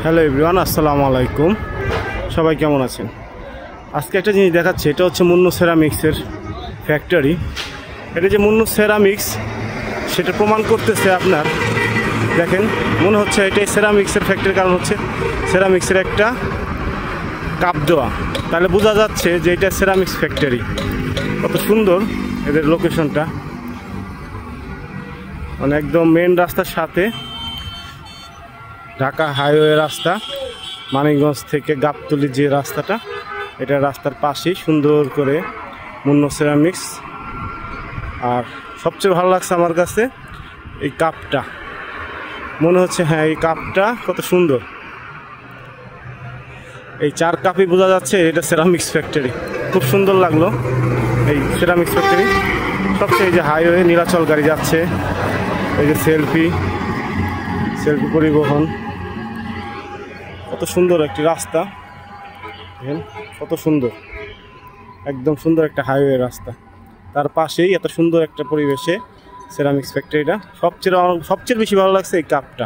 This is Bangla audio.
হ্যালো এভরিওয়ান, আসসালামু আলাইকুম। সবাই কেমন আছেন? আজকে একটা জিনিস দেখাচ্ছি। এটা হচ্ছে মুন্নু সেরামিক্সের ফ্যাক্টরি। এটা যে মুন্নু সেরামিক্স সেটা প্রমাণ করতেছে আপনার। দেখেন, মনে হচ্ছে এটাই সেরামিক্সের ফ্যাক্টরি, কারণ হচ্ছে সেরামিক্সের একটা কাপ দেওয়া, তাহলে বোঝা যাচ্ছে যে এটা সেরামিক্স ফ্যাক্টরি। কত সুন্দর এদের লোকেশনটা, মানে একদম মেন রাস্তার সাথে, ঢাকা হাইওয়ে রাস্তা, মানিকগঞ্জ থেকে গাবতলী যে রাস্তাটা, এটা রাস্তার পাশেই সুন্দর করে মুন্নু সেরামিক্স। আর সবচেয়ে ভালো লাগছে আমার কাছে এই কাপটা, মনে হচ্ছে হ্যাঁ এই কাপটা কত সুন্দর। এই 4 কাপই বোঝা যাচ্ছে এটা সেরামিক্স ফ্যাক্টরি। খুব সুন্দর লাগলো এই সেরামিক্স ফ্যাক্টরি। সবচেয়ে এই যে হাইওয়ে, নীলাচল গাড়ি যাচ্ছে, এই যে সেলফি পরিবহন, কত সুন্দর একটি রাস্তা, কত সুন্দর, একদম সুন্দর একটা হাইওয়ে রাস্তা, তার পাশেই এত সুন্দর একটা পরিবেশে সেরামিক্স ফ্যাক্টরিটা। সবচেয়ে বেশি ভালো লাগছে এই কাপটা।